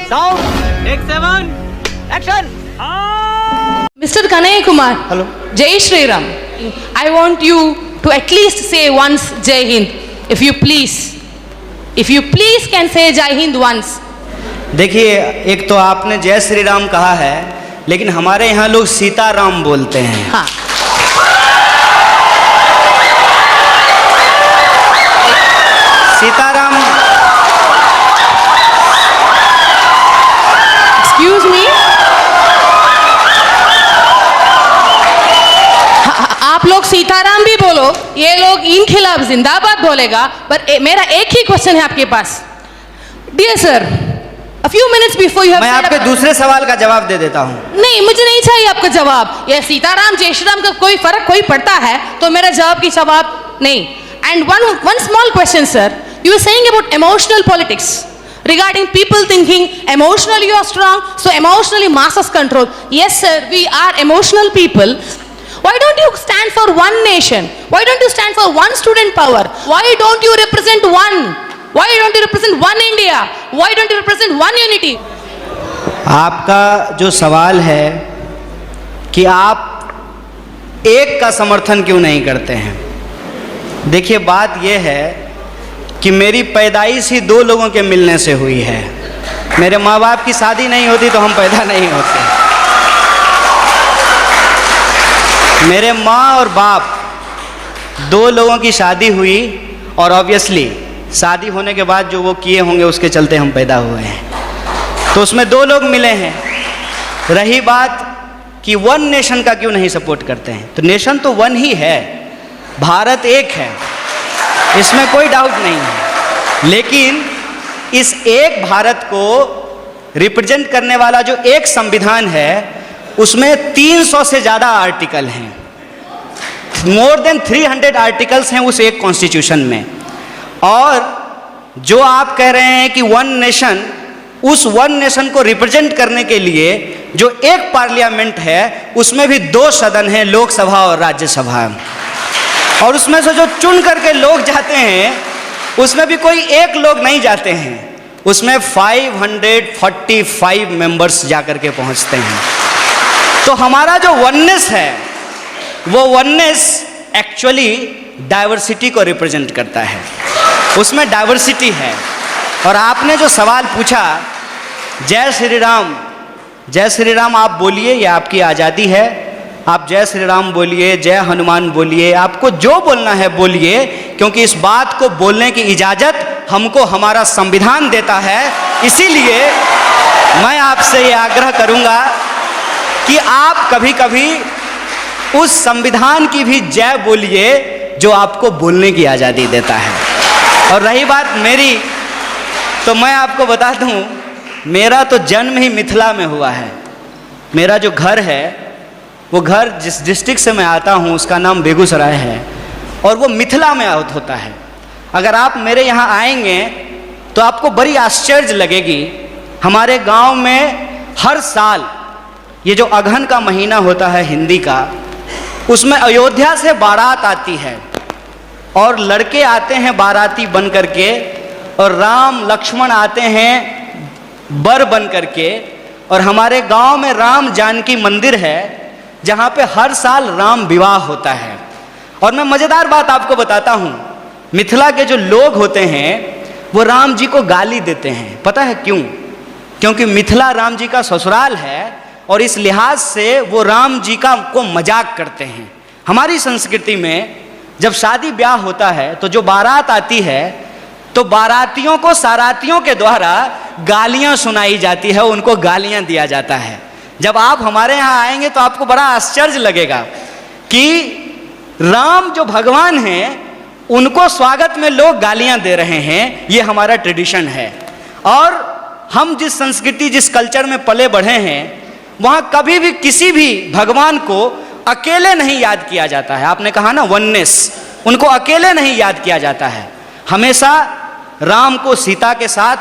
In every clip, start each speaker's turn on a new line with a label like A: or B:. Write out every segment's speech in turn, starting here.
A: Sound take 7 action.
B: Mr. Kanaya Kumar.
A: Hello.
B: Jai Shri Ram. I want you to at least say once Jai Hind. If you please. If you please can say Jai Hind once.
A: देखिए, एक तो आपने जय श्री राम कहा है, लेकिन हमारे यहाँ लोग सीताराम बोलते हैं।
B: हाँ।
A: सीताराम।
B: Excuse me. आप लोग सीताराम भी बोलो, ये लोग इन खिलाफ जिंदाबाद बोलेगा, पर मेरा एक ही क्वेश्चन है आपके पास। Dear sir, a few minutes before you have
A: मैं आपके दूसरे सवाल का जवाब दे देता हूँ।
B: नहीं, मुझे नहीं चाहिए आपका जवाब। ये सीताराम जय श्री राम का कोई फर्क कोई पड़ता है तो मेरा जवाब की जवाब नहीं। And one small question, sir. You were saying about emotional politics. Regarding people thinking emotionally you are strong, so emotionally masses control. Yes, sir, we are emotional people. Why don't you stand for one nation? Why don't you stand for one student power? Why don't you represent one? Why don't you represent one India? Why don't you represent one unity?
A: आपका जो सवाल है कि आप एक का समर्थन क्यों नहीं करते हैं, देखिए बात यह है कि मेरी पैदाइश ही दो लोगों के मिलने से हुई है। मेरे माँ बाप की शादी नहीं होती तो हम पैदा नहीं होते। मेरे माँ और बाप दो लोगों की शादी हुई और ऑब्वियसली शादी होने के बाद जो वो किए होंगे उसके चलते हम पैदा हुए हैं, तो उसमें दो लोग मिले हैं। रही बात कि वन नेशन का क्यों नहीं सपोर्ट करते हैं, तो नेशन तो वन ही है, भारत एक है, इसमें कोई डाउट नहीं है। लेकिन इस एक भारत को रिप्रेजेंट करने वाला जो एक संविधान है उसमें 300 से ज़्यादा आर्टिकल हैं, मोर देन 300 आर्टिकल्स हैं उस एक कॉन्स्टिट्यूशन में। और जो आप कह रहे हैं कि वन नेशन, उस वन नेशन को रिप्रेजेंट करने के लिए जो एक पार्लियामेंट है उसमें भी दो सदन हैं, लोकसभा और राज्यसभा, और उसमें से जो चुन करके लोग जाते हैं उसमें भी कोई एक लोग नहीं जाते हैं, उसमें 545 मेंबर्स जाकर के पहुंचते हैं। तो हमारा जो वननेस है वो वननेस एक्चुअली डाइवर्सिटी को रिप्रेजेंट करता है, उसमें डाइवर्सिटी है। और आपने जो सवाल पूछा जय श्री राम, जय श्री राम आप बोलिए, ये आपकी आज़ादी है, आप जय श्री राम बोलिए, जय हनुमान बोलिए, आपको जो बोलना है बोलिए, क्योंकि इस बात को बोलने की इजाज़त हमको हमारा संविधान देता है। इसीलिए मैं आपसे ये आग्रह करूँगा कि आप कभी कभी उस संविधान की भी जय बोलिए जो आपको बोलने की आज़ादी देता है। और रही बात मेरी, तो मैं आपको बता दूं, मेरा तो जन्म ही मिथिला में हुआ है। मेरा जो घर है वो घर जिस डिस्ट्रिक्ट से मैं आता हूँ उसका नाम बेगूसराय है, और वो मिथिला में होता है। अगर आप मेरे यहाँ आएंगे तो आपको बड़ी आश्चर्य लगेगी। हमारे गांव में हर साल ये जो अगहन का महीना होता है हिंदी का, उसमें अयोध्या से बारात आती है और लड़के आते हैं बाराती बन करके, और राम लक्ष्मण आते हैं बर बन करके। और हमारे गांव में राम जानकी मंदिर है जहां पे हर साल राम विवाह होता है। और मैं मज़ेदार बात आपको बताता हूं, मिथिला के जो लोग होते हैं वो राम जी को गाली देते हैं। पता है क्यों? क्योंकि मिथिला राम जी का ससुराल है और इस लिहाज से वो राम जी को मजाक करते हैं। हमारी संस्कृति में जब शादी ब्याह होता है तो जो बारात आती है तो बारातियों को सारातियों के द्वारा गालियां सुनाई जाती है, उनको गालियां दिया जाता है। जब आप हमारे यहाँ आएंगे तो आपको बड़ा आश्चर्य लगेगा कि राम जो भगवान हैं उनको स्वागत में लोग गालियां दे रहे हैं। ये हमारा ट्रेडिशन है। और हम जिस संस्कृति जिस कल्चर में पले बढ़े हैं वहाँ कभी भी किसी भी भगवान को अकेले नहीं याद किया जाता है। आपने कहा ना वननेस, उनको अकेले नहीं याद किया जाता है। हमेशा राम को सीता के साथ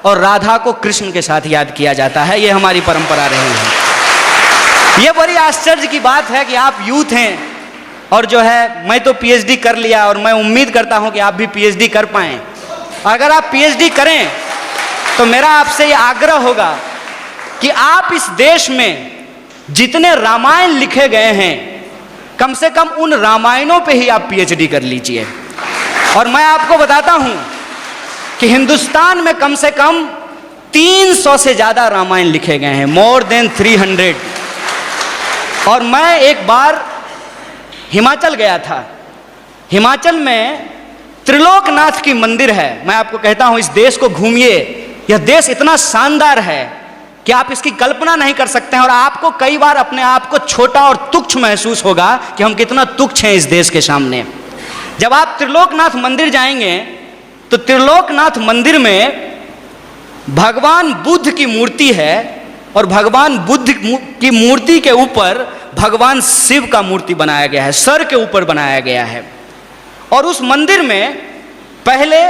A: और राधा को कृष्ण के साथ याद किया जाता है। ये हमारी परंपरा रही है। ये बड़ी आश्चर्य की बात है कि आप यूथ हैं और जो है मैं तो पीएचडी कर लिया और मैं उम्मीद करता हूं कि आप भी पीएचडी कर पाएं। अगर आप पीएचडी करें तो मेरा आपसे ये आग्रह होगा कि आप इस देश में जितने रामायण लिखे गए हैं, कम से कम उन रामायणों पे ही आप पीएचडी कर लीजिए। और मैं आपको बताता हूं कि हिंदुस्तान में कम से कम 300 से ज़्यादा रामायण लिखे गए हैं, मोर देन 300। और मैं एक बार हिमाचल गया था। हिमाचल में त्रिलोकनाथ की मंदिर है। मैं आपको कहता हूं, इस देश को घूमिए। यह देश इतना शानदार है कि आप इसकी कल्पना नहीं कर सकते हैं। और आपको कई बार अपने आप को छोटा और तुच्छ महसूस होगा कि हम कितना तुच्छ हैं इस देश के सामने। जब आप त्रिलोकनाथ मंदिर जाएंगे तो त्रिलोकनाथ मंदिर में भगवान बुद्ध की मूर्ति है, और भगवान बुद्ध की मूर्ति के ऊपर भगवान शिव का मूर्ति बनाया गया है, सर के ऊपर बनाया गया है। और उस मंदिर में पहले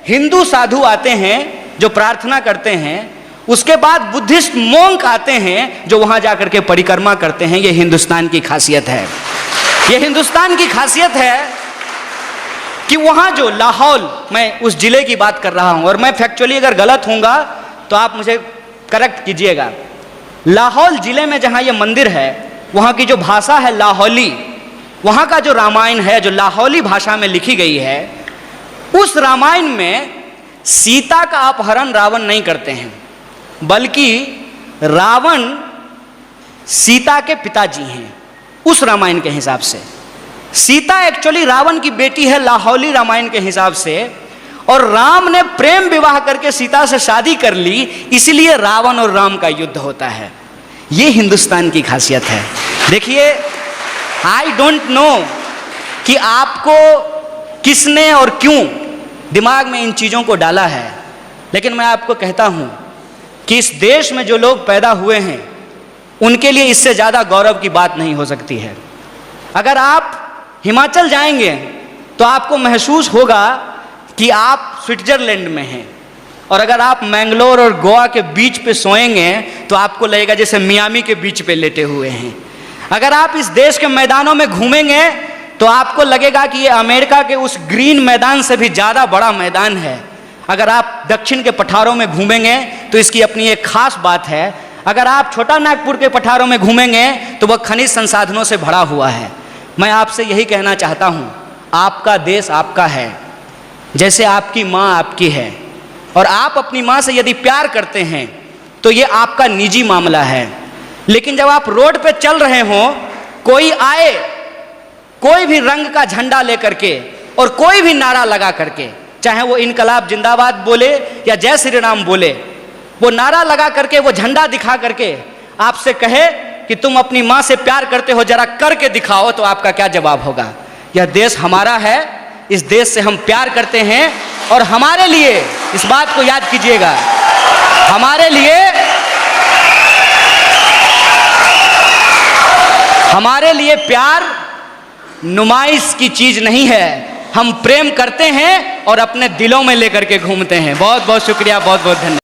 A: हिंदू साधु आते हैं जो प्रार्थना करते हैं, उसके बाद बुद्धिस्ट मोंक आते हैं जो वहां जाकर के परिक्रमा करते हैं। ये हिंदुस्तान की खासियत है। ये हिंदुस्तान की खासियत है कि वहां जो लाहौल, मैं उस जिले की बात कर रहा हूं, और मैं फैक्चुअली अगर गलत होऊंगा तो आप मुझे करेक्ट कीजिएगा। लाहौल जिले में जहां ये मंदिर है, वहां की जो भाषा है लाहौली, वहां का जो रामायण है जो लाहौली भाषा में लिखी गई है, उस रामायण में सीता का अपहरण रावण नहीं करते हैं, बल्कि रावण सीता के पिताजी हैं। उस रामायण के हिसाब से सीता एक्चुअली रावण की बेटी है, लाहौली रामायण के हिसाब से। और राम ने प्रेम विवाह करके सीता से शादी कर ली, इसलिए रावण और राम का युद्ध होता है। ये हिंदुस्तान की खासियत है। देखिए, आई डोंट नो कि आपको किसने और क्यों दिमाग में इन चीज़ों को डाला है, लेकिन मैं आपको कहता हूं कि इस देश में जो लोग पैदा हुए हैं उनके लिए इससे ज़्यादा गौरव की बात नहीं हो सकती है। अगर आप हिमाचल जाएंगे तो आपको महसूस होगा कि आप स्विट्जरलैंड में हैं, और अगर आप मैंगलोर और गोवा के बीच पे सोएंगे तो आपको लगेगा जैसे मियामी के बीच पे लेटे हुए हैं। अगर आप इस देश के मैदानों में घूमेंगे तो आपको लगेगा कि ये अमेरिका के उस ग्रीन मैदान से भी ज़्यादा बड़ा मैदान है। अगर आप दक्षिण के पठारों में घूमेंगे तो इसकी अपनी एक खास बात है। अगर आप छोटा नागपुर के पठारों में घूमेंगे तो वह खनिज संसाधनों से भरा हुआ है। मैं आपसे यही कहना चाहता हूँ, आपका देश आपका है, जैसे आपकी माँ आपकी है। और आप अपनी माँ से यदि प्यार करते हैं तो ये आपका निजी मामला है। लेकिन जब आप रोड पे चल रहे हों, कोई आए कोई भी रंग का झंडा लेकर के और कोई भी नारा लगा करके, चाहे वो इनकलाब जिंदाबाद बोले या जय श्री राम बोले, वो नारा लगा करके, वो झंडा दिखा करके आपसे कहे कि तुम अपनी माँ से प्यार करते हो, जरा करके दिखाओ, तो आपका क्या जवाब होगा? यह देश हमारा है, इस देश से हम प्यार करते हैं। और हमारे लिए, इस बात को याद कीजिएगा, हमारे लिए प्यार नुमाइश की चीज नहीं है। हम प्रेम करते हैं और अपने दिलों में लेकर के घूमते हैं। बहुत बहुत शुक्रिया, बहुत बहुत धन्यवाद।